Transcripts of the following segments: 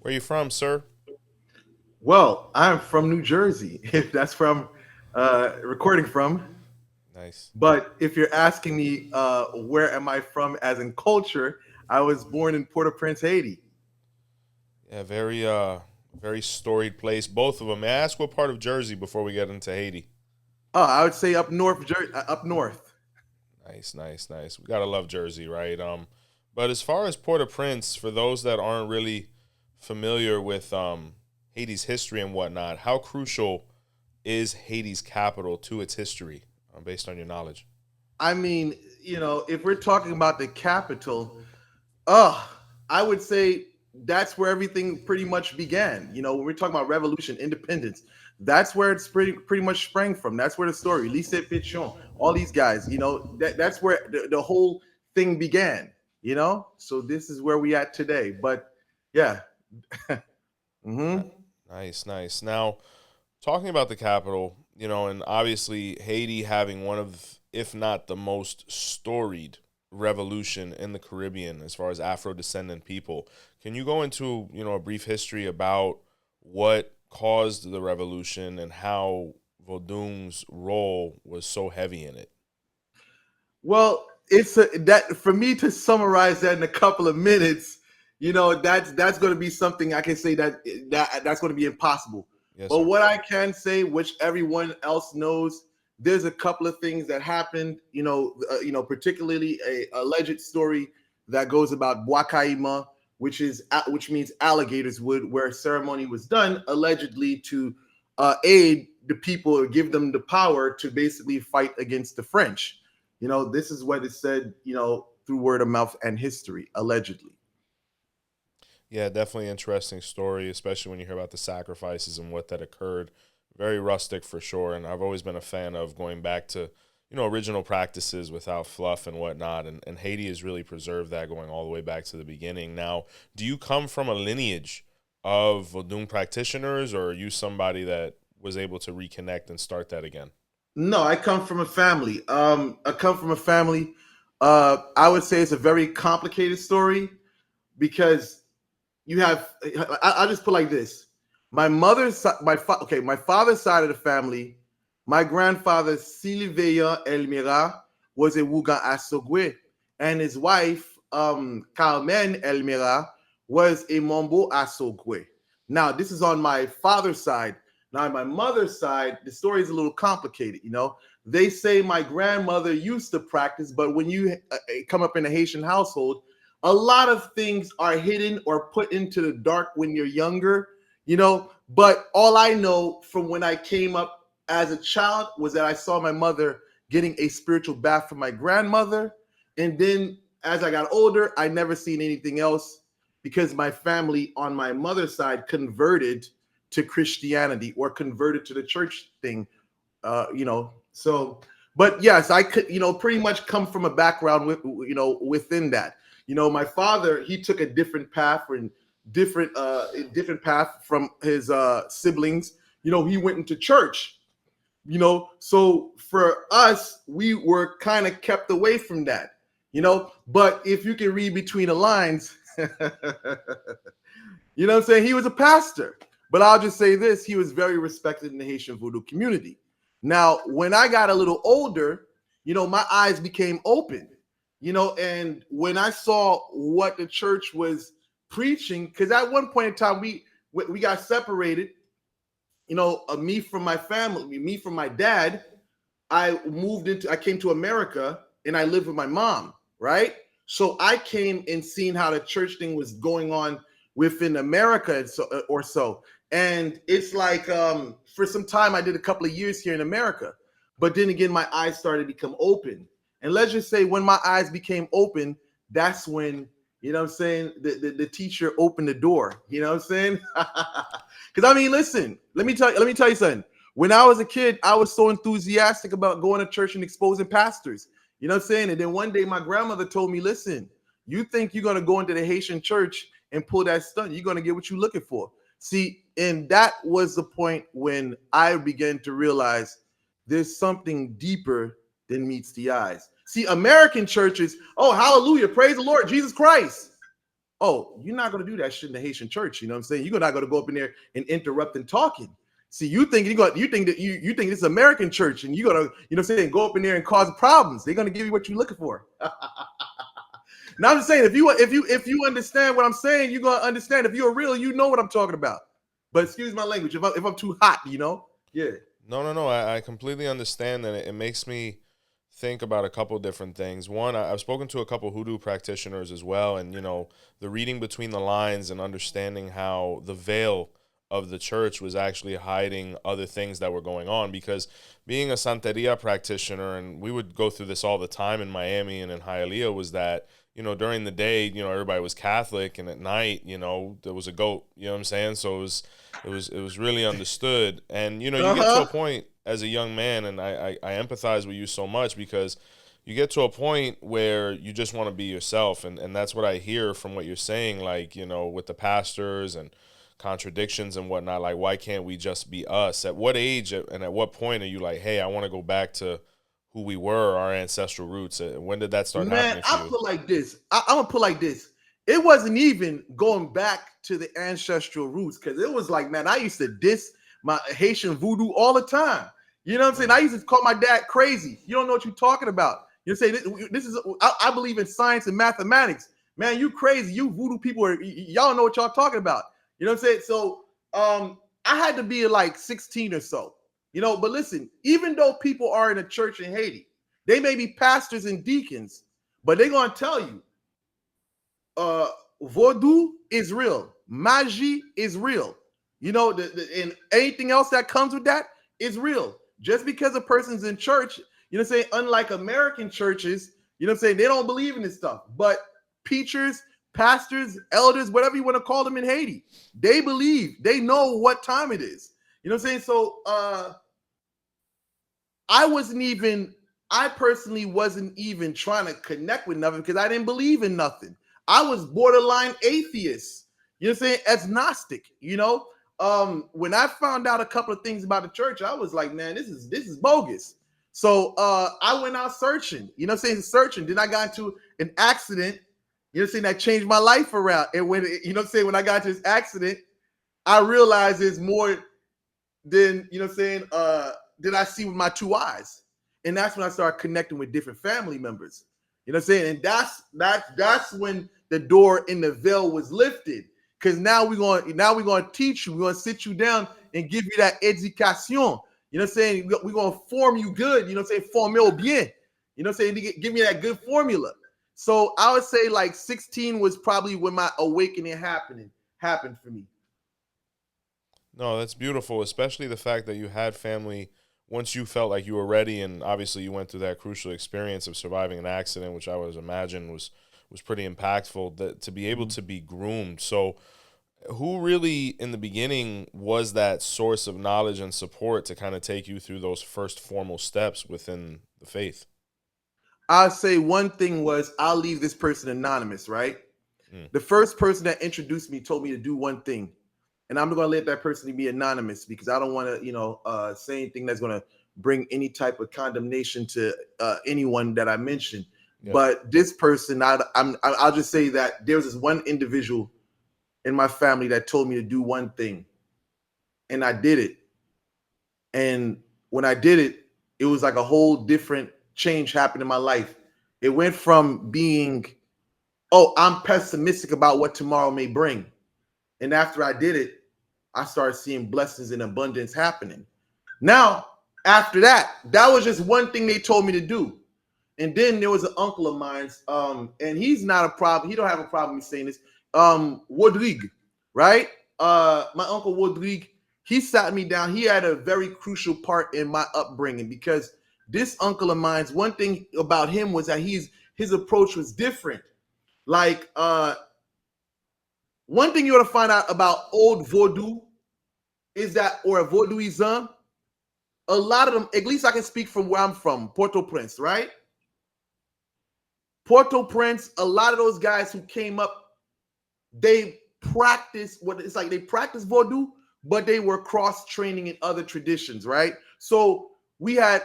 Where you from, sir? Well, I'm from New Jersey, if that's from recording from. Nice. But if you're asking me where am I from as in culture, I was born in Port Au Prince, Haiti. Yeah, very storied place. Both of them. May I ask what part of Jersey before we get into Haiti? Oh, I would say up north, up north. Nice, nice, nice. We gotta love Jersey, right? But as far as Port-au-Prince, for those that aren't really familiar with Haiti's history and whatnot, how crucial is Haiti's capital to its history, based on your knowledge? I mean, if we're talking about the capital, uh, I would say that's where everything pretty much began. When we're talking about revolution, independence, that's where it's pretty much sprang from. That's where the story, Lycée Pétion, all these guys, that's where the whole thing began. So this is where we at today. But yeah. Ni- hmm Nice, nice. Now, talking about the capital, and obviously Haiti having one of, if not the most storied revolution in the Caribbean as far as Afro descendant people. Can you go into, a brief history about what caused the revolution and how Vodun's role was so heavy in it? Well, that for me to summarize that in a couple of minutes, that's going to be something I can say that's going to be impossible. Yes, But sir. what I can say, which everyone else knows, there's a couple of things that happened. Particularly a alleged story that goes about 𝗃𝗏𝗋, which means alligators wood, where a ceremony was done allegedly to aid the people or give them the power to basically fight against the French. This is what is said, through word of mouth and history, allegedly. Yeah, definitely interesting story, especially when you hear about the sacrifices and what that occurred. Very rustic for sure, and I've always been a fan of going back to, original practices without fluff and whatnot, and Haiti has really preserved that going all the way back to the beginning. Now, do you come from a lineage of Vodun practitioners, or are you somebody that was able to reconnect and start that again? No, I come from a family. I come from a family. I would say it's a very complicated story because you have. I'll just put it like this: my father's side of the family, my grandfather 𝗀𝗵𝗿𝗀 Elmera was a Wugan Asogwe, and his wife Carmen Elmera was a Mombo Asogwe. Now, this is on my father's side. Now, on my mother's side, the story is a little complicated. They say my grandmother used to practice, but when you come up in a Haitian household, a lot of things are hidden or put into the dark when you're younger. But all I know from when I came up as a child was that I saw my mother getting a spiritual bath from my grandmother, and then as I got older, I never seen anything else because my family on my mother's side converted to Christianity or converted to the church thing. So, but yes, I could, pretty much come from a background within that. My father, he took a different path and different path from his siblings. He went into church. So for us, we were kind of kept away from that. But if you can read between the lines, what I'm saying? He was a pastor. But I'll just say this, he was very respected in the Haitian Voodoo community. Now, when I got a little older, my eyes became open, and when I saw what the church was preaching, because at one point in time, we got separated, me from my family, me from my dad. I came to America and I lived with my mom, right? So I came and seen how the church thing was going on within America or so. And it's like for some time I did a couple of years here in America, but then again my eyes started to become open. And let's just say when my eyes became open, that's when what I'm saying the teacher opened the door. You know what I'm saying? Because I mean, listen, let me tell you something. When I was a kid, I was so enthusiastic about going to church and exposing pastors. You know what I'm saying? And then one day my grandmother told me, listen, you think you're gonna go into the Haitian church and pull that stunt, you're gonna get what you're looking for. See, and that was the point when I began to realize there's something deeper than meets the eyes. See, American churches, oh, hallelujah, praise the Lord, Jesus Christ. Oh, you're not going to do that shit in the Haitian church. You know what I'm saying? You're not going to go up in there and interrupt and talking. See, you think you think this is American church, and you're gonna, you know what I'm saying, go up in there and cause problems. They're gonna give you what you're looking for. Now I'm just saying, if you understand what I'm saying, you're gonna understand. If you're real, you know what I'm talking about. But excuse my language, if I'm too hot, you know? Yeah. No. I completely understand, and it makes me think about a couple different things. One, I've spoken to a couple hoodoo practitioners as well, and the reading between the lines and understanding how the veil of the church was actually hiding other things that were going on. Because being a Santeria practitioner, and we would go through this all the time in Miami and in Hialeah, was that during the day, everybody was Catholic, and at night, there was a goat. You know what I'm saying? So it was really understood. And you get to a point as a young man, and I empathize with you so much, because you get to a point where you just want to be yourself, and that's what I hear from what you're saying, like, with the pastors and contradictions and whatnot. Like, why can't we just be us? At what age and at what point are you like, hey, I want to go back to who we were, our ancestral roots? When did that start happening for you? I put like this. I'm gonna put like this. It wasn't even going back to the ancestral roots, because it was like, man, I used to diss my Haitian voodoo all the time. You know what I'm saying? I used to call my dad crazy. You don't know what you're talking about. You say this is I believe in science and mathematics. Man, you crazy. You voodoo people y'all know what y'all talking about. You know what I'm saying? So I had to be like 16 or so. But listen, even though people are in a church in Haiti, they may be pastors and deacons, but they're gonna tell you, Vodu is real, magie is real. And anything else that comes with that is real. Just because a person's in church, unlike American churches, they don't believe in this stuff. But preachers, pastors, elders, whatever you want to call them in Haiti, they believe, they know what time it is. So I personally wasn't even trying to connect with nothing, because I didn't believe in nothing. I was borderline atheist, agnostic. When I found out a couple of things about the church, I was like, man, this is bogus. So I went out searching, searching. Then I got into an accident, that changed my life around. And when I got into this accident, I realized there's more than than I see with my two eyes. And that's when I started connecting with different family members. And that's when the door in the veil was lifted. Because now we're gonna teach you, we're gonna sit you down and give you that education. We're gonna form you good, former bien. Give me that good formula. So I would say like 16 was probably when my awakening happened for me. No, that's beautiful, especially the fact that you had family once you felt like you were ready, and obviously you went through that crucial experience of surviving an accident, which I would imagine was pretty impactful, that to be able to be groomed. So who really in the beginning was that source of knowledge and support to kind of take you through those first formal steps within the faith? I'll say one thing was, I'll leave this person anonymous, right? The first person that introduced me told me to do one thing. And I'm going to let that person be anonymous, because I don't want to, say anything that's going to bring any type of condemnation to anyone that I mentioned. Yeah. But this person, I'll just say that there was this one individual in my family that told me to do one thing, and I did it. And when I did it, it was like a whole different change happened in my life. It went from being, oh, I'm pessimistic about what tomorrow may bring. And after I did it, I started seeing blessings and abundance happening. Now, after that was just one thing they told me to do. And then there was an uncle of mine, and he's not a problem. He don't have a problem with saying this. Rodrigue, right? My uncle Rodrigue, he sat me down. He had a very crucial part in my upbringing, because this uncle of mine's, one thing about him was that his approach was different. Like, one thing you ought to find out about old Vodou is that, or a Vodouism, a lot of them, at least I can speak from where I'm from, Port Au Prince, right? Port Au Prince, a lot of those guys who came up, they practice they practice Vodou, but they were cross-training in other traditions, right? So we had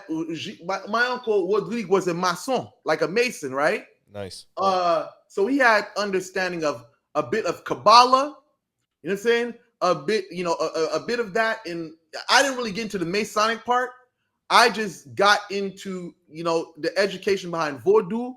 my uncle Rodrigue was a mason, like a mason, right? Nice. So he had understanding of a bit of Kabbalah, you know what I'm saying? A bit, a bit of that. And I didn't really get into the Masonic part. I just got into, the education behind Vodu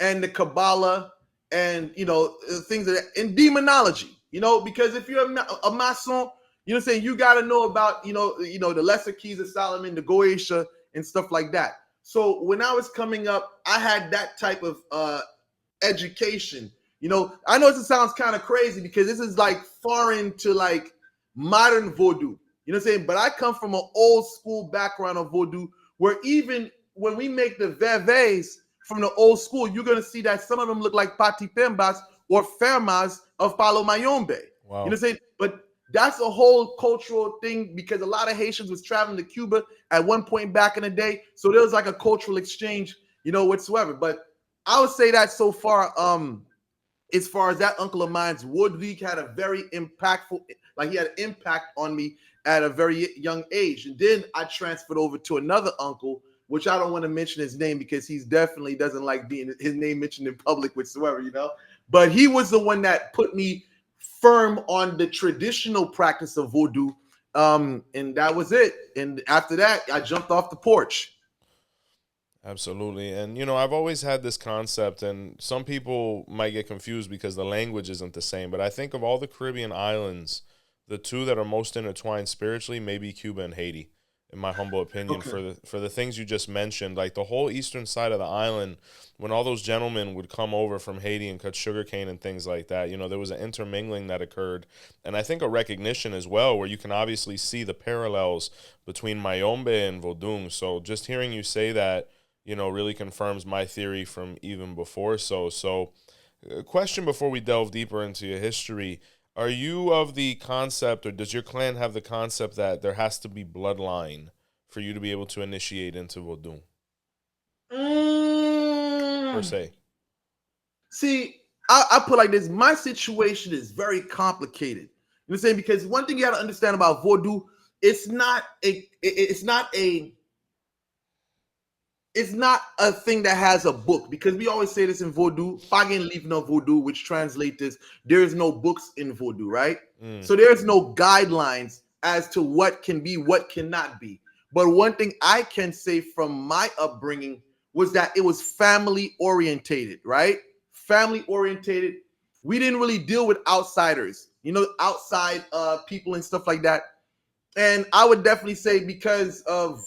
and the Kabbalah and, things that, and demonology, because if you're a Mason, you know what I'm saying, you got to know about, the lesser keys of Solomon, the 𝗀𝗍𝗃 and stuff like that. So when I was coming up, I had that type of education. I know this sounds kind of crazy because this is like foreign to like modern Voodoo. You know what I'm saying? But I come from an old school background of Voodoo where even when we make the 𝗃𝗍𝗃s from the old school, you're going to see that some of them look like 𝗃𝗶𝗶𝗃s or fermas of 𝗃𝗶𝗹𝗁. Wow. You know what I'm saying? But that's a whole cultural thing because a lot of Haitians was traveling to Cuba at one point back in the day. So there was like a cultural exchange, whatsoever. But I would say that so far, as far as that uncle of mine's, Rodrigue had a very impactful, like he had an impact on me at a very young age. And then I transferred over to another uncle, which I don't want to mention his name because he's definitely doesn't like being his name mentioned in public whatsoever, But he was the one that put me firm on the traditional practice of Voodoo. And that was it. And after that, I jumped off the porch. Absolutely. And, I've always had this concept, and some people might get confused because the language isn't the same. But I think of all the Caribbean islands, the two that are most intertwined spiritually may be Cuba and Haiti, in my humble opinion, Okay. for the things you just mentioned. Like the whole eastern side of the island, when all those gentlemen would come over from Haiti and cut sugarcane and things like that, there was an intermingling that occurred. And I think a recognition as well, where you can obviously see the parallels between 𝗿𝗏𝗿𝗄 and Vodun. So just hearing you say that, really confirms my theory from even before. So, question before we delve deeper into your history. Are you of the concept, or does your clan have the concept that there has to be bloodline for you to be able to initiate into Vodun, per se? See, I put like this. My situation is very complicated. You know what I'm saying? Because one thing you got to understand about Voodoo, it's not a thing that has a book, because we always say this in Voodoo, Pagan leave no Voodoo, which translates as there is no books in Voodoo, right? So there's no guidelines as to what can be, what cannot be. But one thing I can say from my upbringing was that it was family orientated, right? Family orientated. We didn't really deal with outsiders, outside people and stuff like that. And I would definitely say because of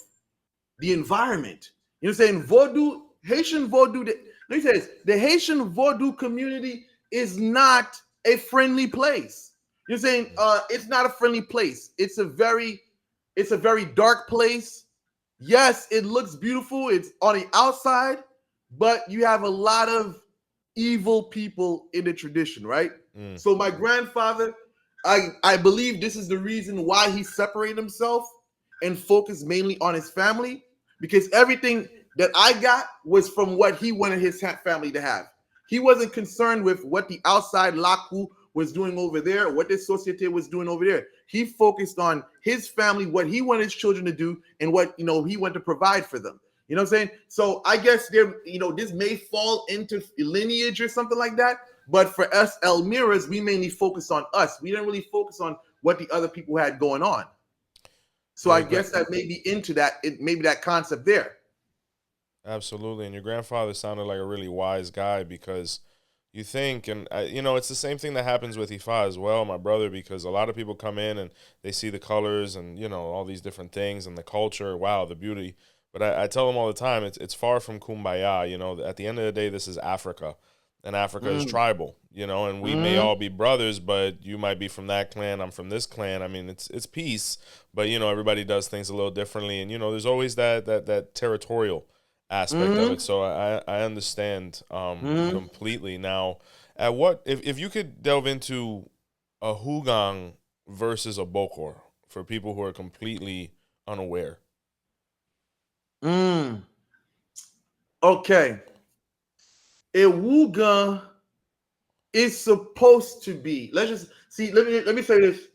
the environment. You know what I'm saying? Voodoo, Haitian Voodoo, let me say this, the Haitian Voodoo community is not a friendly place. You know what I'm saying? It's not a friendly place. It's a very dark place. Yes, it looks beautiful. It's on the outside, but you have a lot of evil people in the tradition, right? So my grandfather, I believe this is the reason why he separated himself and focused mainly on his family, because everything that I got was from what he wanted his family to have. He wasn't concerned with what the outside 𝗏𝗏 was doing over there, what the société was doing over there. He focused on his family, what he wanted his children to do, and what he wanted to provide for them. You know what I'm saying? So I guess this may fall into lineage or something like that. But for us Elmeras, we mainly focus on us. We didn't really focus on what the other people had going on. So Yeah, I guess that may be into that, maybe that concept there. absolutely. And your grandfather sounded like a really wise guy, because you think, and it's the same thing that happens with Ifa as well, my brother, because a lot of people come in and they see the colors and, all these different things and the culture, wow, the beauty. But I tell them all the time, it's far from kumbaya. At the end of the day, this is Africa, and Africa is tribal, and we may all be brothers, but you might be from that clan, I'm from this clan. I mean, it's peace, but, everybody does things a little differently. And, there's always that territorial aspect of it. So I understand completely. Now, at what if you could delve into a Hougan versus a Bokor for people who are completely unaware? Okay. A Wugan is supposed to be. Let's just see. Let me say this.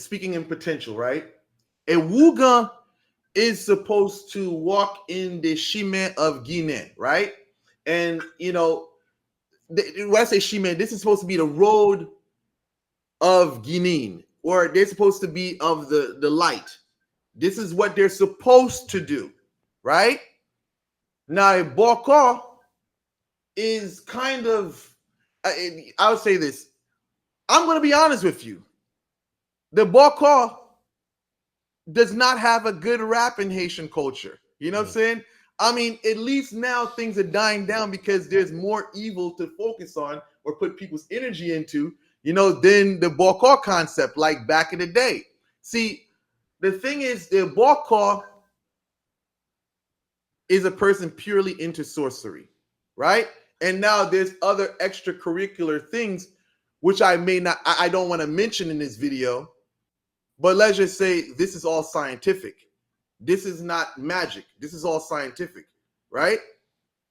Speaking in potential, right? A Wugan is supposed to walk in the chemin of Guinée, right? And you know, when I say chemin, this is supposed to be the road of Guinea, or they're supposed to be of the light. This is what they're supposed to do, right? Now, a Bokor is kind of, I would say this. I'm going to be honest with you. The Bokor does not have a good rap in Haitian culture. You know what I'm saying? I mean, at least now things are dying down because there's more evil to focus on or put people's energy into, you know, than the Bokor concept like back in the day. See, the thing is, the Bokor is a person purely into sorcery, right? And now there's other extracurricular things which I don't want to mention in this video, but let's just say this is all scientific. This is not magic. This is all scientific, right?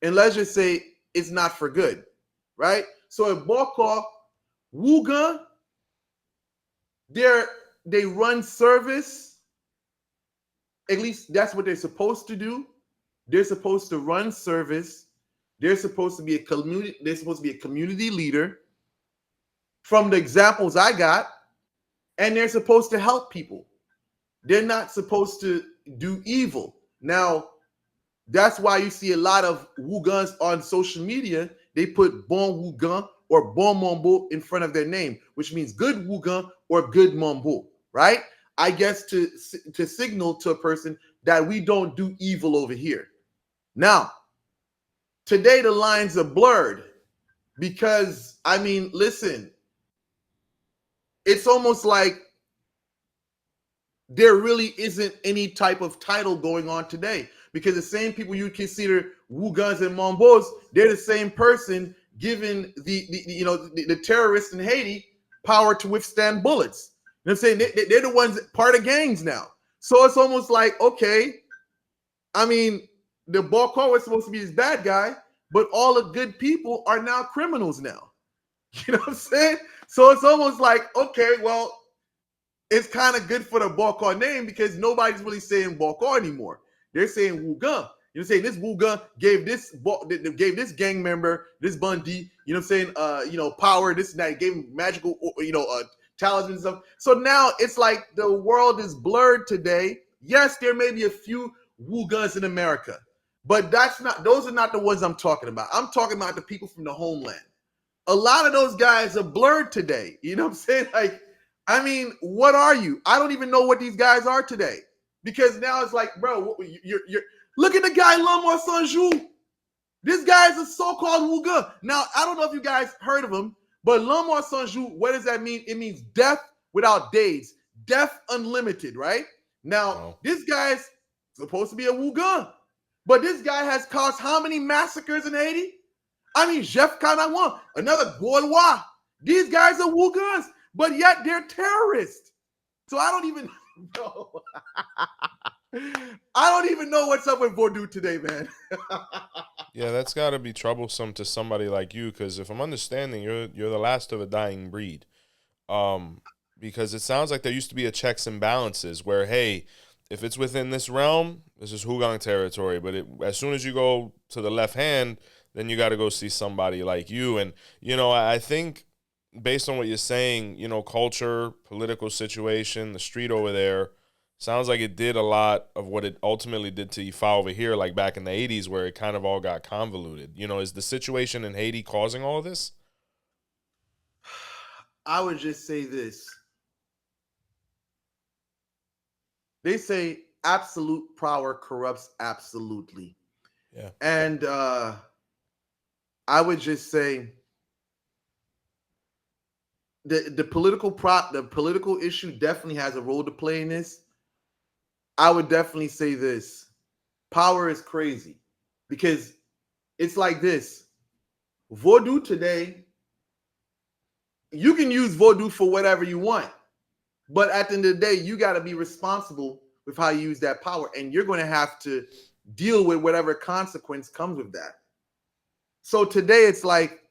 And let's just say it's not for good, right? So a Bokor, Wugan, they run service. At least that's what they're supposed to do. They're supposed to run service. They're supposed to be a community. They're supposed to be a community leader. From the examples I got, and they're supposed to help people. They're not supposed to do evil. Now, that's why you see a lot of Wugans on social media. They put Bon Wugan or Bon Mambo in front of their name, which means good Wugan or good Mambo, right? I guess to signal to a person that we don't do evil over here. Now, today the lines are blurred because, I mean, listen, it's almost like there really isn't any type of title going on today because the same people you consider Wugans and Mambos, they're the same person giving the terrorists in Haiti power to withstand bullets. You know what I'm saying? They're the ones part of gangs now. So it's almost like, okay, I mean, the Bokor was supposed to be this bad guy, but all the good people are now criminals now. You know what I'm saying? So it's almost like, okay, well, it's kind of good for the Bokor name because nobody's really saying Bokor anymore. They're saying Wugan. You're saying this Wugan gave this gang member, this Bundy, you know what I'm saying, power, this and that, gave him magical, talismans and stuff. So now it's like the world is blurred today. Yes, there may be a few Wugans in America, but those are not the ones I'm talking about. I'm talking about the people from the homeland. A lot of those guys are blurred today. You know what I'm saying? Like, I mean, what are you? I don't even know what these guys are today. Because now it's like, bro, you're look at the guy, Lamar Sanjou. This guy is a so-called Wugan. Now, I don't know if you guys heard of him, but Lamar Sanjou, what does that mean? It means death without days. Death unlimited, right? Now, This guy's supposed to be a Wugan. But this guy has caused how many massacres in Haiti? I mean, Jeff Kanawan, another Gaulois. These guys are Wugans, but yet they're terrorists. So I don't even know. I don't even know what's up with Vodu today, man. Yeah, that's got to be troublesome to somebody like you, because if I'm understanding, you're the last of a dying breed. Because it sounds like there used to be a checks and balances where, hey, if it's within this realm, this is Hougan territory. But as soon as you go to the left hand, then you got to go see somebody like you. And, I think based on what you're saying, culture, political situation, the street over there, sounds like it did a lot of what it ultimately did to Ifa over here, like back in the 80s where it kind of all got convoluted. Is the situation in Haiti causing all of this? I would just say this. They say absolute power corrupts absolutely. Yeah. And I would just say the political issue definitely has a role to play in this. I would definitely say this. Power is crazy because it's like this. Vodu today, you can use Vodu for whatever you want. But at the end of the day, you got to be responsible with how you use that power. And you're going to have to deal with whatever consequence comes with that. So today it's like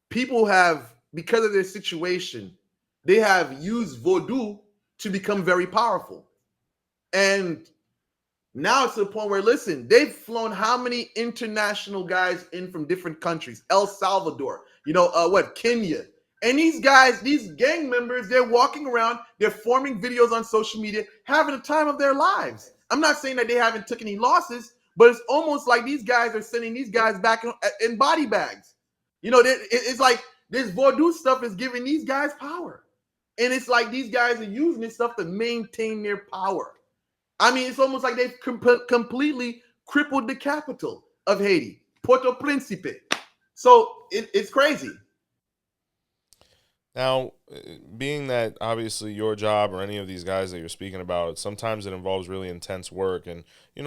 people have, because of their situation, they have used Vodu to become very powerful. And now it's to the point where, listen, they've flown how many international guys in from different countries? El Salvador, Kenya. And these guys, these gang members, they're walking around, they're forming videos on social media, having the time of their lives. I'm not saying that they haven't taken any losses, but it's almost like these guys are sending these guys back in body bags. It's like this Vodou stuff is giving these guys power. And it's like these guys are using this stuff to maintain their power. I mean, it's almost like they've completely crippled the capital of Haiti, Port Au Prince. So it's crazy. Now, being that obviously your job or any of these guys that you're speaking about, sometimes it involves really intense work. And,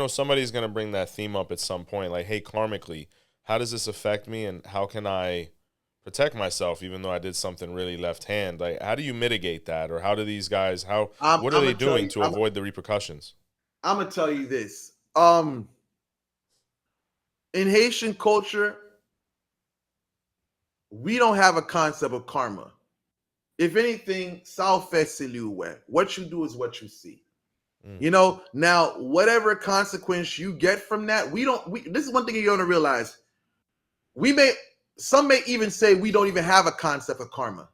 somebody's going to bring that theme up at some point, like, hey, karmically, how does this affect me and how can I protect myself even though I did something really left hand? Like, how do you mitigate that? Or how do these guys, what are they doing to avoid the repercussions? I'm going to tell you this. In Haitian culture, we don't have a concept of karma. If anything, 𝗃𝗶𝗱𝗄𝗋 𝘀𝗶𝗱𝗲. What you do is what you see. Now, whatever consequence you get from that, this is one thing you're going to realize. Some may even say we don't even have a concept of karma.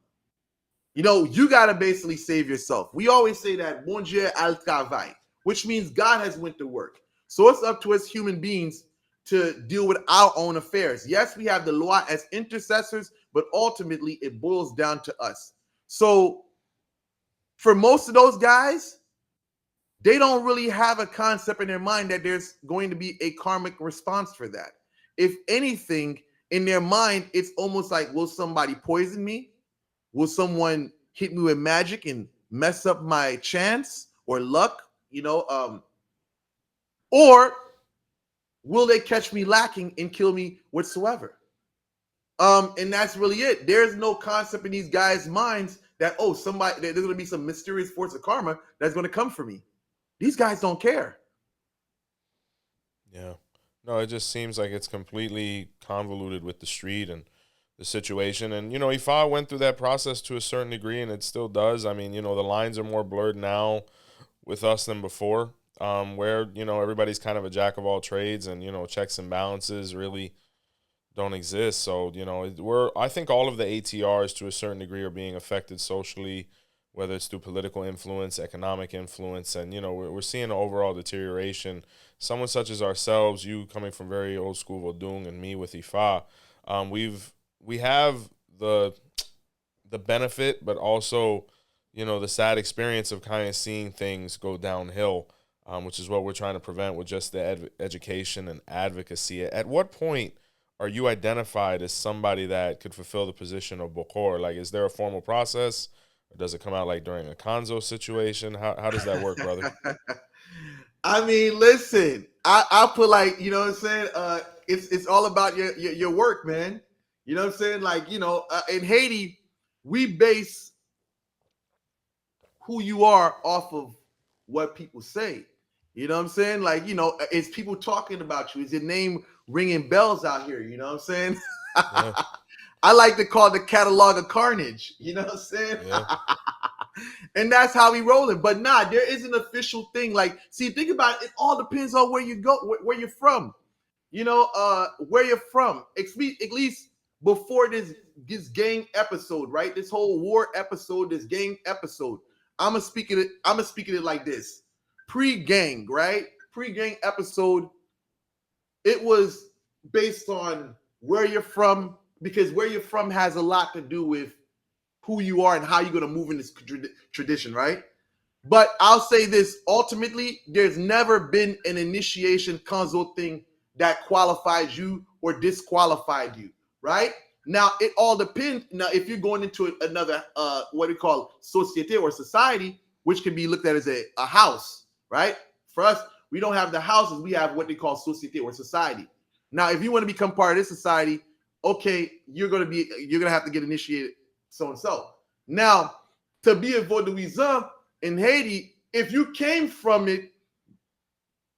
You got to basically save yourself. We always say that, bon Dieu al travail, which means God has went to work. So it's up to us human beings to deal with our own affairs. Yes, we have the law as intercessors, but ultimately it boils down to us. So for most of those guys, they don't really have a concept in their mind that there's going to be a karmic response for that. If anything, in their mind, it's almost like, will somebody poison me? Will someone hit me with magic and mess up my chance or luck? Or will they catch me lacking and kill me whatsoever? And that's really it. There's no concept in these guys' minds that, there's going to be some mysterious force of karma that's going to come for me. These guys don't care. Yeah. No, it just seems like it's completely convoluted with the street and the situation. And, 𝗃𝗏 went through that process to a certain degree, and it still does. I mean, the lines are more blurred now with us than before, where, everybody's kind of a jack of all trades and, checks and balances really don't exist. So, I think all of the ATRs to a certain degree are being affected socially, whether it's through political influence, economic influence, and, we're seeing an overall deterioration. Someone such as ourselves, you coming from very old school Vodun and me with 𝗃𝗏, we have the benefit, but also, the sad experience of kind of seeing things go downhill, which is what we're trying to prevent with just the education and advocacy. At what point are you identified as somebody that could fulfill the position of Bokor? Like, is there a formal process? Or does it come out like during a Konzo situation? How does that work, brother? I mean, listen, I put like, what I'm saying? It's all about your work, man. You know what I'm saying? Like, in Haiti, we base who you are off of what people say. You know what I'm saying? Like, is people talking about you? Is your name ringing bells out here? You know what I'm saying? Yeah. I like to call it the catalog of carnage. You know what I'm saying? Yeah. And that's how we rolling. But there is an official thing. Like, see, think about it. It all depends on where you go, where you're from. Where you're from. At least before this gang episode, right? This whole war episode, this gang episode. I'm gonna speak it like this. Pre-gang, right? Pre-gang episode. It was based on where you're from, because where you're from has a lot to do with who you are and how you're going to move in this tradition, right? But I'll say this, ultimately, there's never been an initiation Konzo thing that qualifies you or disqualified you, right? Now, it all depends. Now, if you're going into another, what we call société or society, which can be looked at as a house, right? For us, we don't have the houses. We have what they call société or society. Now, if you want to become part of this society, okay, you're gonna have to get initiated so and so. Now, to be a Vodouisan in Haiti, if you came from it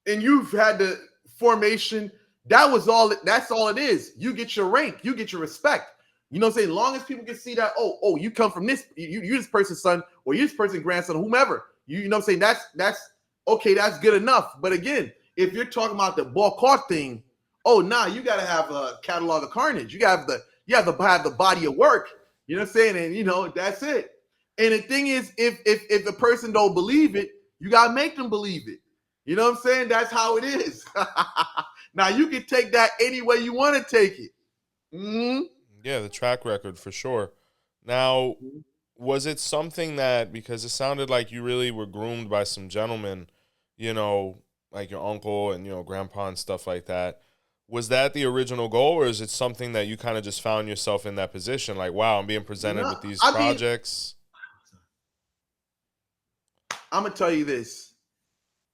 and you've had the formation, that's all it is. You get your rank, you get your respect. You know what I'm saying? Long as people can see that, you come from this, you this person's son, or you this person's grandson, whomever. You know what I'm saying? That's okay, that's good enough. But again, if you're talking about the Bokor thing, oh nah, you gotta have a catalog of carnage. You have to have the body of work. You know what I'm saying? And you know, that's it. And the thing is, if the person don't believe it, you gotta make them believe it. You know what I'm saying? That's how it is. Now you can take that any way you want to take it. Mm-hmm. Yeah, the track record for sure. Now, was it something that, because it sounded like you really were groomed by some gentlemen, you know, like your uncle and, you know, grandpa and stuff like that. Was that the original goal, or is it something that you kind of just found yourself in that position? Like, wow, I'm being presented with these projects. I'm going to tell you this.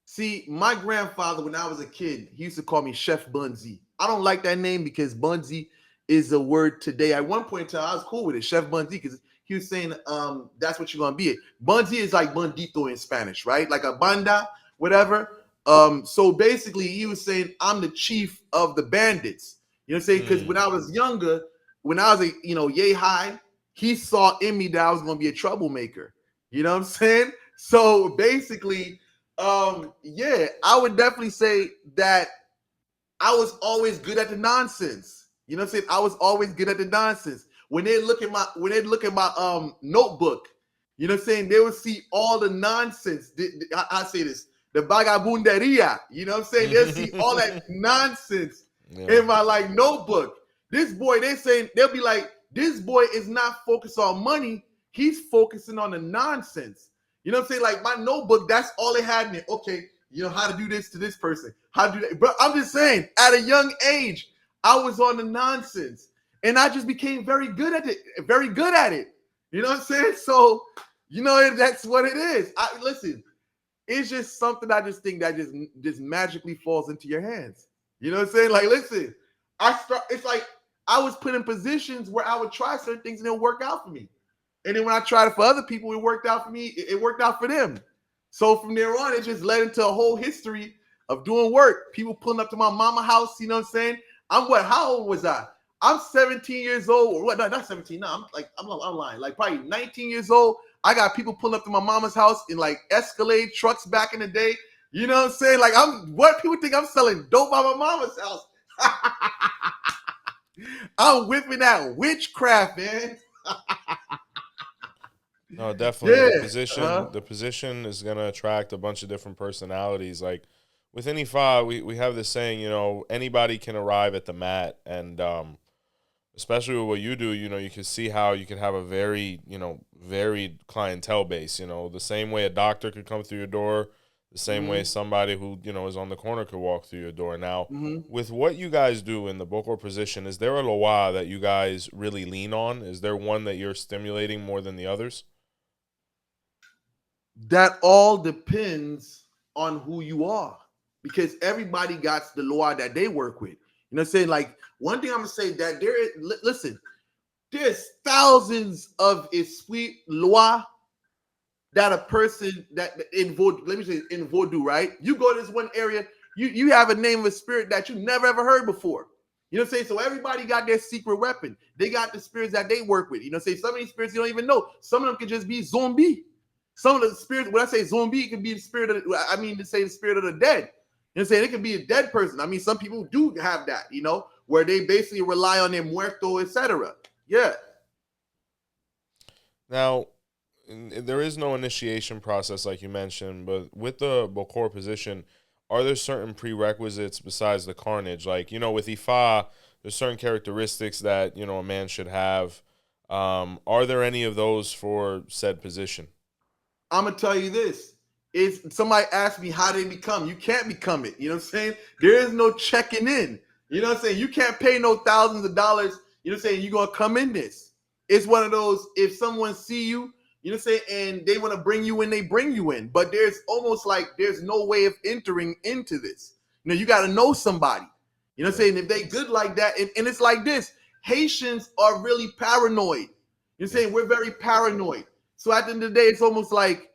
See, my grandfather, when I was a kid, he used to call me Chef Bunzi. I don't like that name because Bunzi is a word today. At one point in time, I was cool with it, Chef Bunzi, because he was saying that's what you're going to be. Bunzi is like bandito in Spanish, right? Like a banda, whatever. So basically, he was saying, I'm the chief of the bandits. You know what I'm saying? Because when I was younger, when I was, yay high, he saw in me that I was going to be a troublemaker. You know what I'm saying? So basically, yeah, I would definitely say that I was always good at the nonsense. You know what I'm saying? I was always good at the nonsense. When they look at my notebook, you know what I'm saying? They would see all the nonsense. I say this, the vagabunderia. You know what I'm saying? They'll see all that nonsense in my notebook. This boy, they'll be like, this boy is not focused on money. He's focusing on the nonsense. You know what I'm saying? Like my notebook, that's all it had in it. Okay, you know how to do this to this person, how to do that. But I'm just saying, at a young age, I was on the nonsense, and I just became very good at it. Very good at it. You know what I'm saying? So, that's what it is. Listen, it's just something I just think that just magically falls into your hands. You know what I'm saying? Like, listen, it's like I was put in positions where I would try certain things and it'll work out for me. And then when I tried it for other people, it worked out for me. It worked out for them. So from there on, it just led into a whole history of doing work. People pulling up to my mama house, you know what I'm saying? How old was I? I'm 17 years old. Or what? No, not 17. No, I'm lying. Like probably 19 years old. I got people pulling up to my mama's house in like Escalade trucks back in the day. You know what I'm saying? Like what people think I'm selling dope at my mama's house. I'm whipping that witchcraft, man. No, definitely. Yeah. The position is gonna attract a bunch of different personalities. Like with any 𝗲, we have this saying, anybody can arrive at the mat, and especially with what you do, you can see how you can have a very, varied clientele base. The same way a doctor could come through your door, the same way somebody who, is on the corner could walk through your door. Now, with what you guys do in the Bokor position, is there a 𝗲𝗲 that you guys really lean on? Is there one that you're stimulating more than the others? That all depends on who you are, because everybody got the 𝗲𝗲 that they work with. You know what I'm saying? Like one thing I'm gonna say that there's thousands of sweet 𝗲𝗲 that a person that in Vodou, let me say in Vodou, right? You go to this one area, you have a name of a spirit that you never ever heard before. You know what I'm saying? So everybody got their secret weapon. They got the spirits that they work with. You know what I'm saying? Some of these spirits you don't even know. Some of them can just be zombie. Some of the spirits, when I say zombie, it can be the spirit of the spirit of the dead. You know what I'm saying? It can be a dead person. I mean, some people do have that, where they basically rely on their muerto, etc. Yeah. Now, there is no initiation process like you mentioned, but with the Bokor position, are there certain prerequisites besides the carnage? Like, with 𝗲𝗲, there's certain characteristics that, a man should have. Are there any of those for said position? I'm going to tell you this. If somebody asked me how they become, you can't become it. You know what I'm saying? There is no checking in. You know what I'm saying? You can't pay no thousands of dollars. You know what I'm saying? You're going to come in this. It's one of those, if someone see you, you know what I'm saying, and they want to bring you in, they bring you in. But there's almost like there's no way of entering into this. You got to know somebody. You know what I'm saying? If they good like that, and it's like this. Haitians are really paranoid. You know what I'm saying? We're very paranoid. So at the end of the day, it's almost like,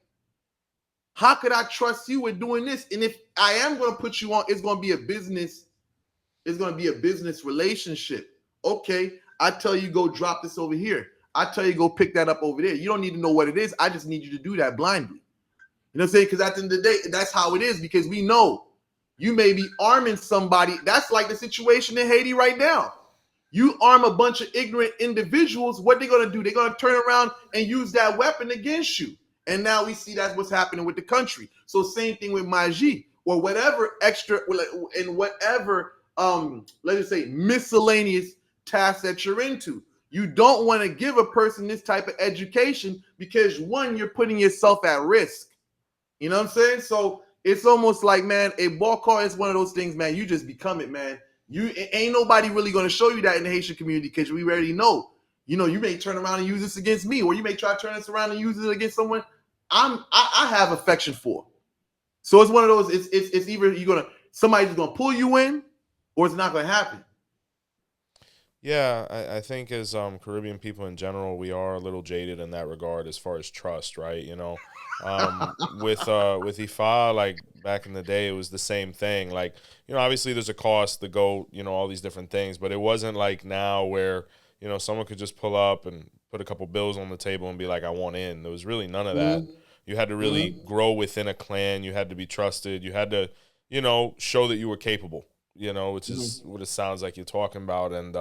how could I trust you with doing this? And if I am going to put you on, it's going to be a business. It's going to be a business relationship. Okay, I tell you, go drop this over here. I tell you, go pick that up over there. You don't need to know what it is. I just need you to do that blindly. You know what I'm saying? Because at the end of the day, that's how it is, because we know you may be arming somebody. That's like the situation in Haiti right now. You arm a bunch of ignorant individuals, what they're going to do? They're going to turn around and use that weapon against you. And now we see that's what's happening with the country. So same thing with magie or whatever extra and whatever, let's just say miscellaneous tasks that you're into. You don't want to give a person this type of education because, one, you're putting yourself at risk. You know what I'm saying? So it's almost like, man, a bokor is one of those things, man. You just become it, man. Ain't nobody really going to show you that in the Haitian community, because we already know. You know, you may turn around and use this against me, or you may try to turn this around and use it against someone I have affection for. So it's one of those. It's either somebody's gonna pull you in, or it's not gonna happen. Yeah, I think as Caribbean people in general, we are a little jaded in that regard as far as trust, right? You know, with Ifa, like back in the day, it was the same thing. Like, you know, obviously there's a cost to go, you know, all these different things, but it wasn't like now where, you know, someone could just pull up and put a couple bills on the table and be like, I want in. There was really none of that. You had to really grow within a clan. You had to be trusted. You had to, you know, show that you were capable, you know, which is what it sounds like you're talking about. And,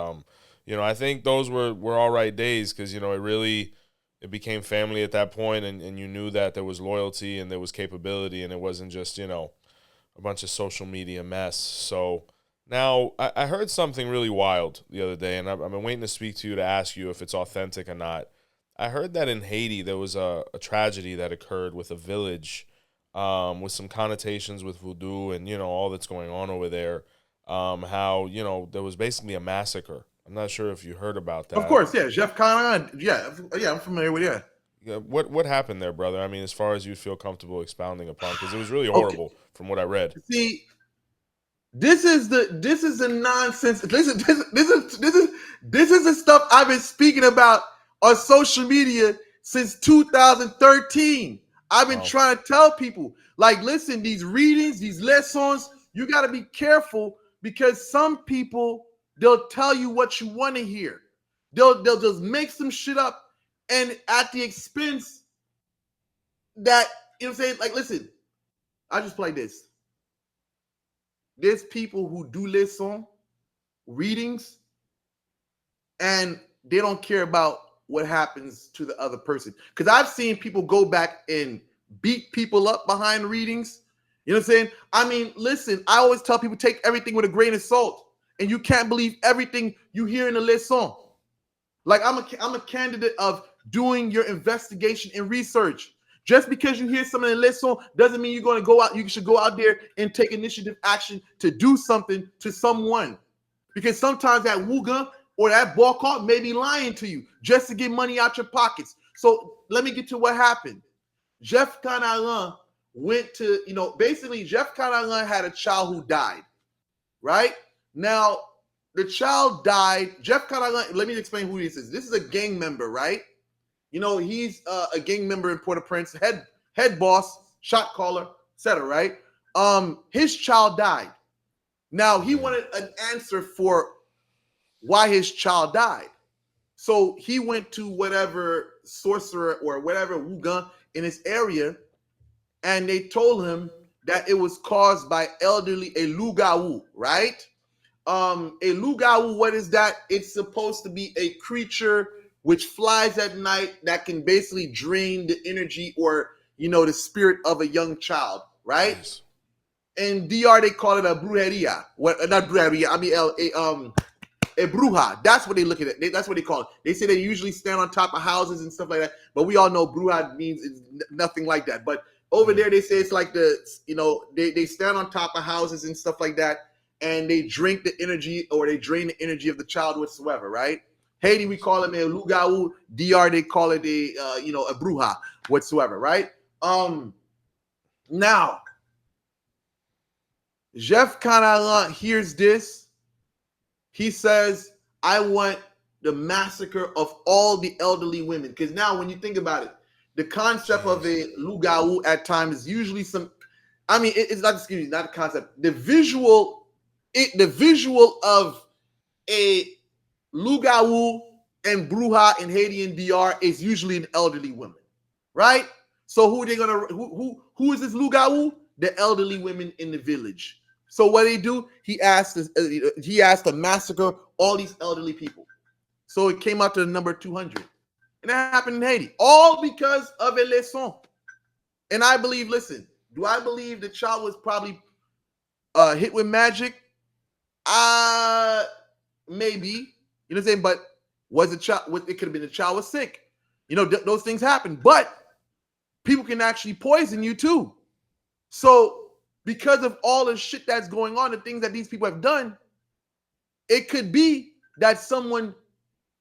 you know, I think those were all right days, because, you know, it became family at that point, and you knew that there was loyalty and there was capability, and it wasn't just, you know, a bunch of social media mess. So now I heard something really wild the other day, and I've been waiting to speak to you to ask you if it's authentic or not. I heard that in Haiti there was a tragedy that occurred with a village, with some connotations with Voodoo and, you know, all that's going on over there. How, you know, there was basically a massacre. I'm not sure if you heard about that. Of course, yeah. 𝗃𝗏𝗏, yeah, I'm familiar with it. Yeah. What happened there, brother? I mean, as far as you feel comfortable expounding upon, because it was really horrible from what I read. See, this is the nonsense. This is the stuff I've been speaking about on social media since 2013. I've been trying to tell people, like, listen, these readings, these lessons, you got to be careful, because some people, they'll tell you what you want to hear. They'll just make some shit up, and at the expense that, you know what I'm saying? Like, listen, I just play this. There's people who do listen readings, and they don't care about what happens to the other person. Because I've seen people go back and beat people up behind readings. You know what I'm saying? I mean, listen, I always tell people, take everything with a grain of salt, and you can't believe everything you hear in the lesson. Like, I'm a candidate of doing your investigation and research. Just because you hear something in the lesson doesn't mean you're going to go out. You should go out there and take initiative action to do something to someone. Because sometimes that Wugan or that bokor may be lying to you just to get money out your pockets. So let me get to what happened. 𝗃𝗏𝗏 went to, you know, basically 𝗃𝗏𝗏 had a child who died, right? Now, the child died. 𝗃𝗏𝗏, let me explain who this is. This is a gang member, right? You know, he's a gang member in Port Au Prince, head boss, shot caller, etc. Right? His child died. Now he wanted an answer for why his child died. So he went to whatever sorcerer or whatever Wugan in his area, and they told him that it was caused by elderly 𝗃𝗏𝗏𝗃, right? 𝗃𝗏𝗏𝗃, what is that? It's supposed to be a creature which flies at night that can basically drain the energy or, you know, the spirit of a young child, right? Nice. In DR, they call it a brujeria. What? Not brujeria. I mean, a bruja. That's what they look at it. That's what they call it. They say they usually stand on top of houses and stuff like that. But we all know bruja means it's nothing like that. But over there, they say it's like they stand on top of houses and stuff like that, and they drink the energy or they drain the energy of the child whatsoever, right? Haiti, we call it a 𝗃𝗏𝗏𝗃. DR, they call it a bruja whatsoever, right? Now, 𝗃𝗏𝗏𝗏 hears this. He says, I want the massacre of all the elderly women. Because now when you think about it, the concept of a 𝗃𝗏𝗏𝗃 at times is usually some, I mean, it's not, excuse me, not the concept. The visual of a 𝗃𝗏𝗏𝗃 and bruja in Haiti and DR is usually an elderly woman, right? So who they gonna who is this 𝗀𝗏𝗋? The elderly women in the village. So what they do? He asked to massacre all these elderly people. So it came out to the number 200, and that happened in Haiti, all because of a leçon. And I believe, listen, do I believe the child was probably hit with magic? Maybe. You know what I'm saying? But was the child? It could have been the child was sick. You know, those things happen. But people can actually poison you too. So because of all the shit that's going on, the things that these people have done, it could be that someone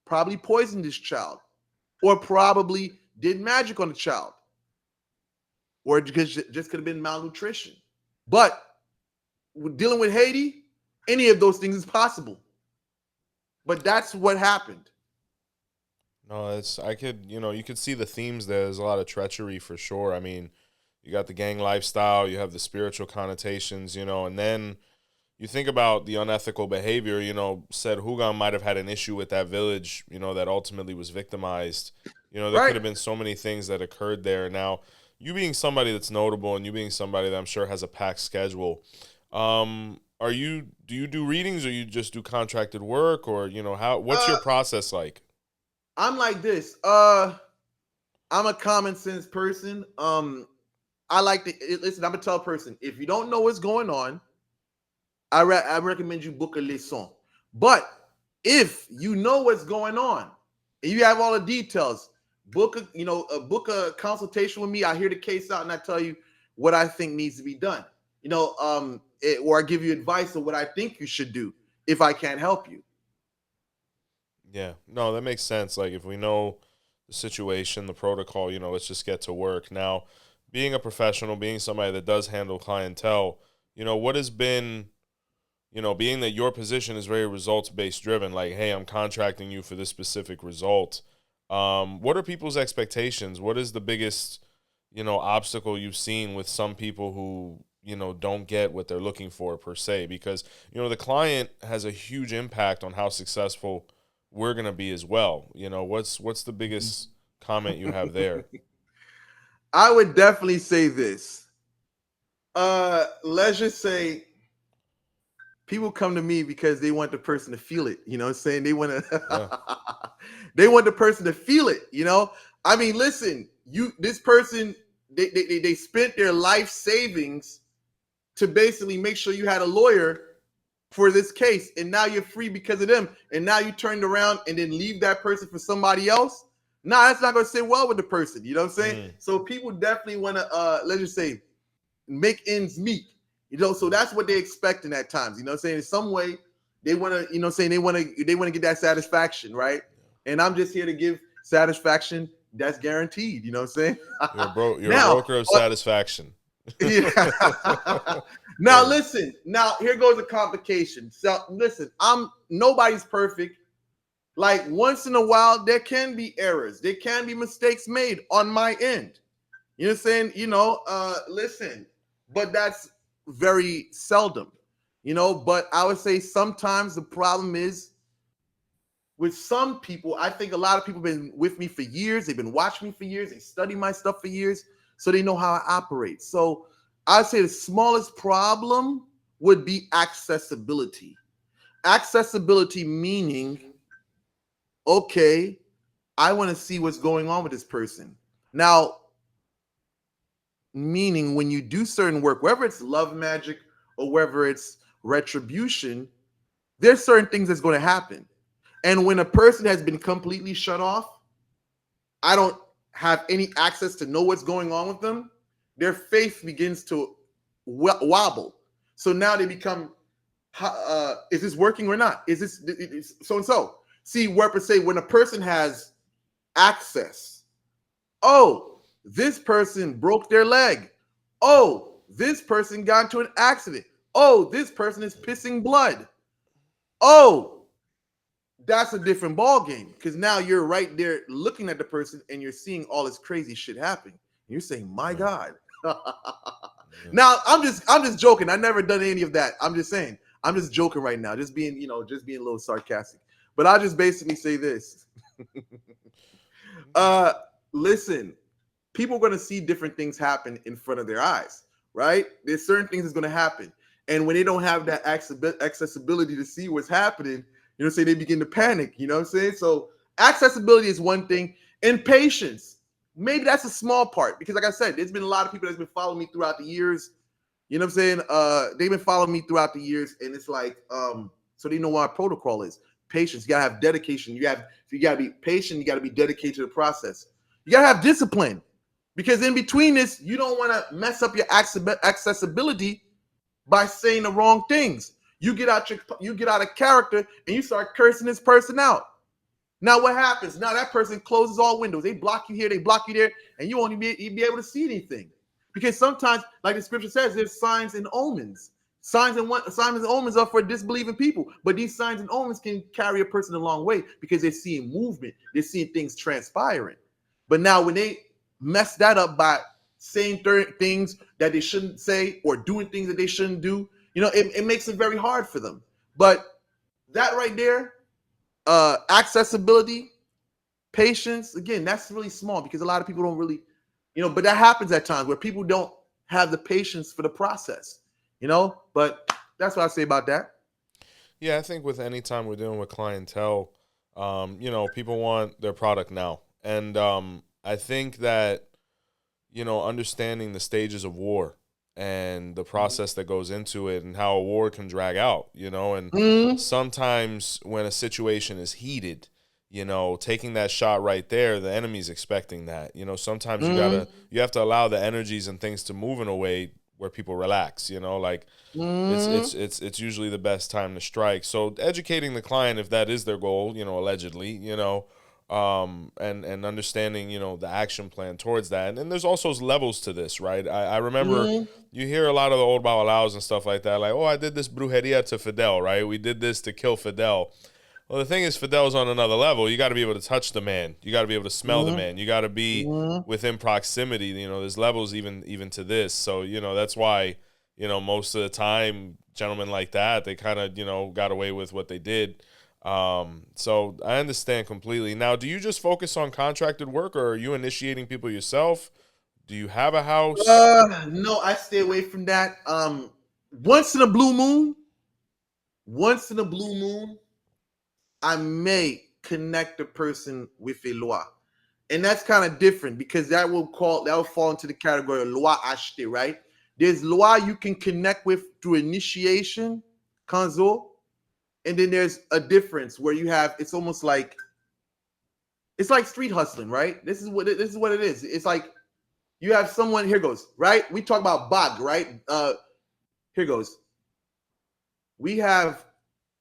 probably poisoned this child, or probably did magic on the child, or just could have been malnutrition. But dealing with Haiti, any of those things is possible. But that's what happened. No, you could see the themes there. There's a lot of treachery for sure. I mean, you got the gang lifestyle, you have the spiritual connotations, and then you think about the unethical behavior, said Hougan might have had an issue with that village, that ultimately was victimized. There could have been so many things that occurred there. Now, you being somebody that's notable and you being somebody that I'm sure has a packed schedule, do you do readings, or you just do contracted work, or, what's your process like? I'm like this. I'm a common sense person. I like to listen. I'm a tell person, if you don't know what's going on, I recommend you book a leçon. But if you know what's going on and you have all the details, book a consultation with me. I hear the case out and I tell you what I think needs to be done. Or I give you advice on what I think you should do if I can't help you. Yeah, no, that makes sense. Like, if we know the situation, the protocol, let's just get to work. Now, being a professional, being somebody that does handle clientele, what has been, being that your position is very results-based driven, like, hey, I'm contracting you for this specific result. What are people's expectations? What is the biggest, obstacle you've seen with some people who, don't get what they're looking for per se? Because, the client has a huge impact on how successful we're going to be as well. What's the biggest comment you have there? I would definitely say this. Let's just say people come to me because they want the person to feel it. You know what I'm saying? They want to they want the person to feel it, I mean, listen, this person, they spent their life savings to basically make sure you had a lawyer for this case, and now you're free because of them, and now you turned around and then leave that person for somebody else. Nah, that's not going to sit well with the person. You know what I'm saying? So people definitely want to, let's just say, make ends meet. So that's what they're expecting at times. You know what I'm saying? In some way, they want to, they want to get that satisfaction, right? And I'm just here to give satisfaction that's guaranteed. You know what I'm saying? You're a broker of satisfaction. Yeah. Now listen. Now here goes the complication. So listen, nobody's perfect. Like, once in a while, there can be errors. There can be mistakes made on my end. You know what I'm saying? Listen, but that's very seldom. But I would say sometimes the problem is with some people. I think a lot of people have been with me for years. They've been watching me for years. They study my stuff for years, so they know how I operate. So I'd say the smallest problem would be accessibility. Accessibility meaning, okay, I want to see what's going on with this person. Now, meaning when you do certain work, whether it's love magic or whether it's retribution, there's certain things that's going to happen. And when a person has been completely shut off, I don't have any access to know what's going on with them, their faith begins to wobble. So now they become, is this working or not? Is this so-and-so? See, where per se, when a person has access, oh, this person broke their leg. Oh, this person got into an accident. Oh, this person is pissing blood. Oh, that's a different ball game, because now you're right there looking at the person and you're seeing all this crazy shit happen. You're saying, my God. Now I'm just joking. I never done any of that. I'm just saying, I'm just joking right now, just being a little sarcastic. But I'll just basically say this. Listen, people are going to see different things happen in front of their eyes, right? There's certain things that's going to happen. And when they don't have that accessibility to see what's happening, you know, say they begin to panic, you know what I'm saying? So accessibility is one thing, and patience. Maybe that's a small part, because like I said, there's been a lot of people that's been following me throughout the years. You know what I'm saying? They've been following me throughout the years, and it's like, so they know what our protocol is. Patience. You gotta have dedication. You gotta be patient. You gotta be dedicated to the process. You gotta have discipline, because in between this, you don't want to mess up your accessibility by saying the wrong things. You get out of character and you start cursing this person out. Now what happens? Now that person closes all windows. They block you here, they block you there, and you won't be able to see anything. Because sometimes, like the scripture says, there's signs and omens. Signs and omens are for disbelieving people, but these signs and omens can carry a person a long way, because they're seeing movement, they're seeing things transpiring. But now when they mess that up by saying things that they shouldn't say or doing things that they shouldn't do, you know, it makes it very hard for them. But that right there, accessibility, patience, again, that's really small, because a lot of people don't really, you know, but that happens at times where people don't have the patience for the process, you know. But that's what I say about that. Yeah, I think with any time we're dealing with clientele, you know, people want their product now. And I think that, you know, understanding the stages of war and the process that goes into it and how a war can drag out, you know, and sometimes when a situation is heated, you know, taking that shot right there, the enemy's expecting that. You know, sometimes you have to allow the energies and things to move in a way where people relax, you know, like it's usually the best time to strike. So educating the client, if that is their goal, you know, allegedly, you know, and understanding, you know, the action plan towards that. And there's also levels to this, right? I remember you hear a lot of the old 𝗏𝗏𝗏s and stuff like that, like, oh, I did this brujeria to Fidel, right? We did this to kill Fidel. Well, the thing is, Fidel's on another level. You got to be able to touch the man. You got to be able to smell the man. You got to be within proximity. You know, there's levels even to this. So, you know, that's why, you know, most of the time, gentlemen like that, they kind of, you know, got away with what they did. So I understand completely. Now, do you just focus on contracted work, or are you initiating people yourself? Do you have a house? No, I stay away from that. Once in a blue moon, I may connect a person with a loi. And that's kind of different, because that will fall into the category of loi acheté, right? There's loi you can connect with through initiation, kanzo, and then there's a difference where you have, it's almost like, it's like street hustling, right? This is what it is. It's like you have someone, here goes, right? We talk about bag, right? Here goes. We have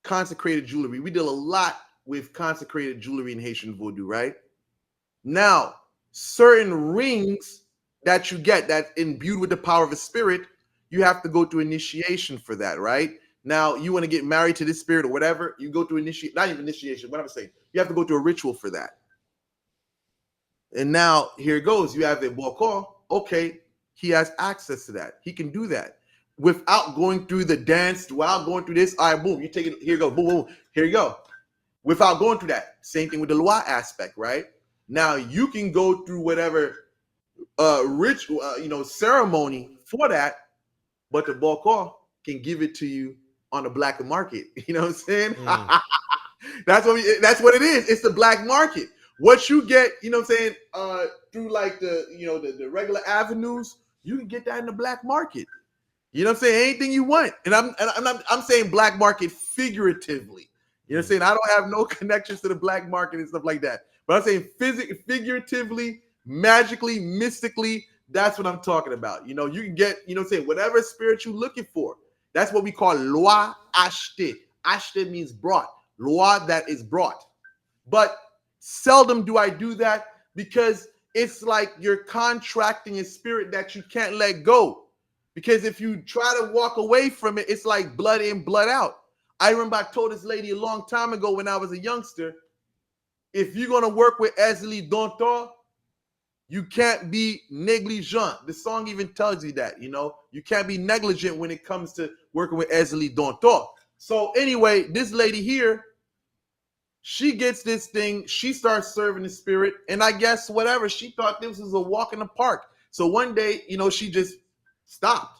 consecrated jewelry. We deal a lot with consecrated jewelry in Haitian Vodou, right? Now, certain rings that you get that imbued with the power of a spirit, you have to go through initiation for that, right? Now, you want to get married to this spirit or whatever, you go through not even initiation, what I'm saying, you have to go through a ritual for that. And now, here it goes. You have a Bokor. Okay, he has access to that. He can do that without going through the dance, without going through this. All right, boom, you take it, here you go, boom, boom, here you go. Without going through that. Same thing with the loi aspect, right? Now, you can go through whatever ritual, you know, ceremony for that, but the Bokor can give it to you on the black market. You know what I'm saying? That's what it is. It's the black market. What you get, you know what I'm saying, through like the, you know, the regular avenues, you can get that in the black market. You know what I'm saying? Anything you want. And I'm saying black market figuratively. You know what I'm saying? I don't have no connections to the black market and stuff like that. But I'm saying figuratively, magically, mystically, that's what I'm talking about. You know, you can get, you know what I'm saying, whatever spirit you're looking for. That's what we call loi acheté. Acheté means brought. Loi that is brought. But seldom do I do that, because it's like you're contracting a spirit that you can't let go. Because if you try to walk away from it, it's like blood in, blood out. I remember I told this lady a long time ago when I was a youngster, if you're going to work with 𝘃𝗶𝗱𝗏, you can't be negligent. The song even tells you that, you know, you can't be negligent when it comes to working with 𝘃𝗶𝗏𝗏. So anyway, this lady here, She gets this thing. She starts serving the spirit. And I guess whatever, she thought this was a walk in the park. So one day, she just stopped.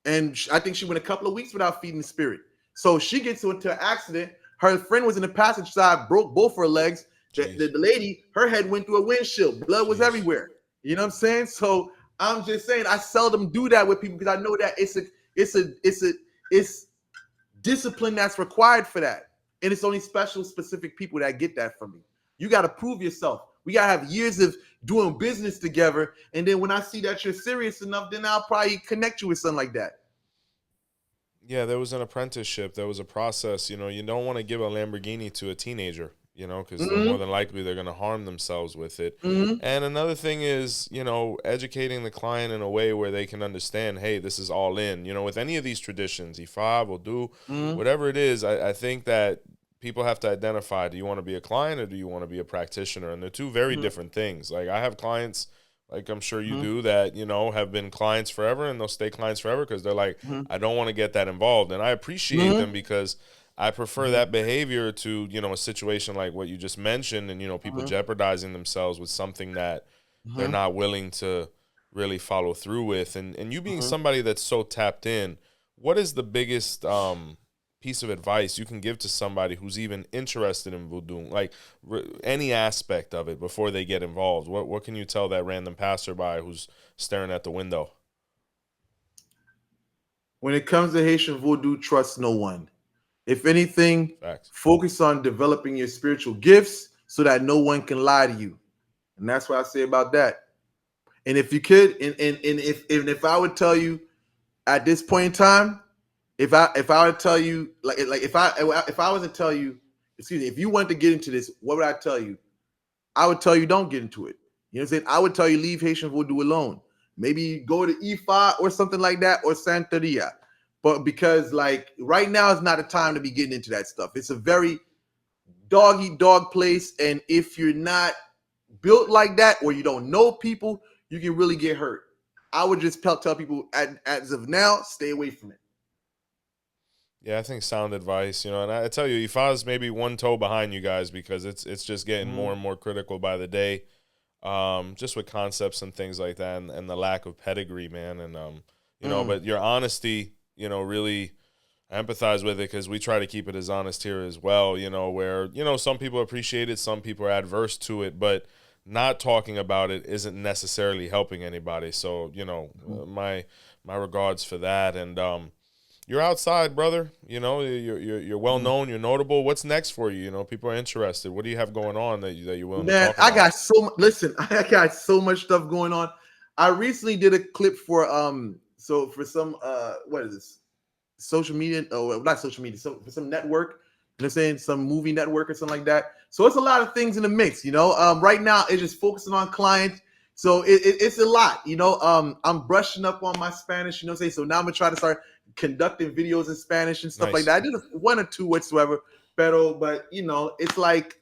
And I think she went a couple of weeks without feeding the spirit. So she gets into an accident. Her friend was in the passenger side, broke both her legs. The lady, her head went through a windshield. Blood was everywhere. You know what I'm saying? So I'm just saying, I seldom do that with people because I know that it's discipline that's required for that. And it's only specific people that get that from me. You got to prove yourself. We got to have years of doing business together. And then when I see that you're serious enough, then I'll probably connect you with something like that. Yeah, there was an apprenticeship. There was a process. You don't want to give a Lamborghini to a teenager, because more than likely they're going to harm themselves with it. And another thing is, educating the client in a way where they can understand, hey, this is all in. With any of these traditions, Ifa, Vodou, whatever it is, I think that people have to identify, do you want to be a client or do you want to be a practitioner? And they're two very different things. Like I have clients, like I'm sure you do, that, have been clients forever and they'll stay clients forever because they're like, I don't want to get that involved. And I appreciate them because I prefer that behavior to, a situation like what you just mentioned and, people jeopardizing themselves with something that they're not willing to really follow through with. And you being somebody that's so tapped in, what is the biggest piece of advice you can give to somebody who's even interested in voodoo, like any aspect of it before they get involved? What can you tell that random passerby who's staring at the window? When it comes to Haitian voodoo, trust no one. If anything, Facts. Focus on developing your spiritual gifts so that no one can lie to you. And that's what I say about that. And if you could, and if I would tell you at this point in time, if I would tell you, if I was to tell you, excuse me, if you wanted to get into this, what would I tell you? I would tell you don't get into it. You know what I'm saying? I would tell you leave Haitian voodoo alone. Maybe go to Ifa or something like that, or Santeria. But because right now is not a time to be getting into that stuff. It's a very dog-eat-dog place. And if you're not built like that or you don't know people, you can really get hurt. I would just tell people as of now, stay away from it. Yeah, I think sound advice, and I tell you, Ifa's maybe one toe behind you guys because it's just getting more and more critical by the day, just with concepts and things like that, and the lack of pedigree, man, and but your honesty, really empathize with it because we try to keep it as honest here as well, where some people appreciate it, some people are adverse to it, but not talking about it isn't necessarily helping anybody. So my regards for that. And you're outside, brother. You're well known. You're notable. What's next for you? People are interested. What do you have going on that you're willing to talk about? I got I got so much stuff going on. I recently did a clip for for some what is this? Social media? Oh, not social media. So for some network. You know what I'm saying? Some movie network or something like that. So it's a lot of things in the mix. Right now it's just focusing on clients. So it's a lot. I'm brushing up on my Spanish. You know what I'm saying? So now I'm gonna try to start conducting videos in Spanish and stuff like that. I did one or two whatsoever, but it's like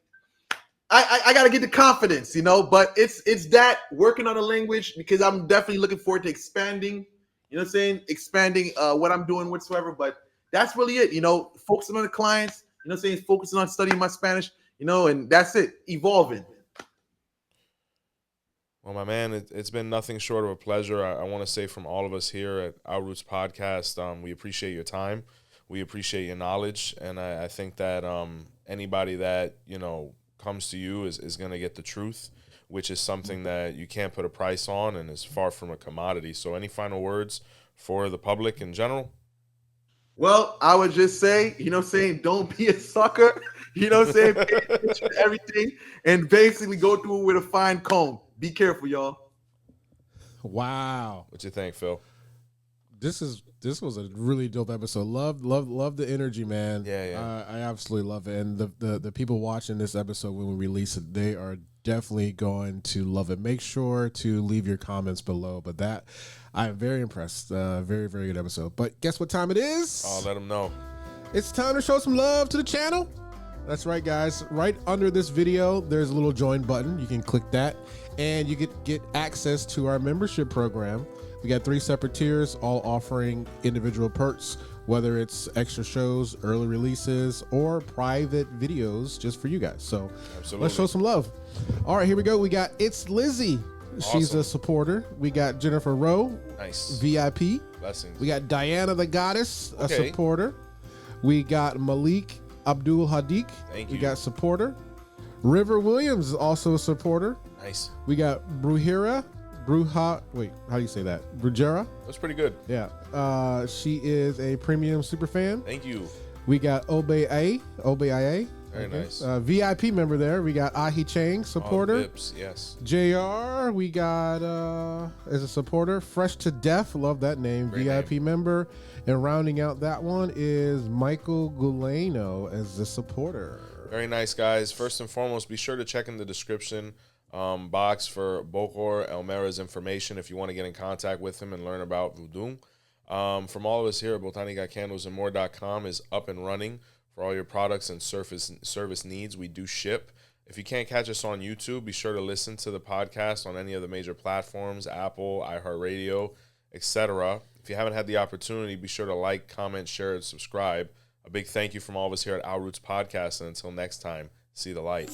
I gotta get the confidence, but it's that working on a language because I'm definitely looking forward to expanding, expanding what I'm doing whatsoever. But that's really it, focusing on the clients, focusing on studying my Spanish, and that's it, evolving. Well, my man, it's been nothing short of a pleasure. I want to say from all of us here at Our Roots Podcast, we appreciate your time. We appreciate your knowledge. And I think that anybody that, comes to you is going to get the truth, which is something that you can't put a price on and is far from a commodity. So any final words for the public in general? Well, I would just say, don't be a sucker, pay attention to everything and basically go through it with a fine comb. Be careful, y'all. Wow. What you think, Phil? This was a really dope episode. Love the energy, man. Yeah. I absolutely love it. And the people watching this episode when we release it, they are definitely going to love it. Make sure to leave your comments below. But I'm very impressed. Very, very good episode. But guess what time it is? I'll let them know. It's time to show some love to the channel. That's right, guys. Right under this video, there's a little join button. You can click that, and you get access to our membership program. We got 3 separate tiers, all offering individual perks, whether it's extra shows, early releases, or private videos just for you guys. So let's show some love. All right, here we go. We got It's Lizzie. She's a supporter. We got Jennifer Rowe, nice VIP. Blessings. We got Diana the Goddess, a supporter. We got Malik Abdul Hadiq. Thank you. We got supporter. River Williams is also a supporter. Nice. We got wait, how do you say that? Brujera? That's pretty good. Yeah. She is a premium super fan. Thank you. We got 𝗿𝗶𝗸𝗃. Very nice. VIP member there. We got Ahi Chang, supporter. Vips, yes. JR, we got as a supporter. Fresh to Death, love that name. Great VIP name. member. And rounding out that one is Michael Guleno as the supporter. Very nice, guys. First and foremost, be sure to check in the description box for Bokor Elmera's information if you want to get in contact with him and learn about Voodoo. From all of us here at botanicacandlesandmore.com is up and running for all your products and service needs. We do ship. If you can't catch us on YouTube, be sure to listen to the podcast on any of the major platforms, Apple, iHeartRadio, etc. If you haven't had the opportunity, be sure to like, comment, share, and subscribe. A big thank you from all of us here at Our Roots Podcast, and until next time, see the light.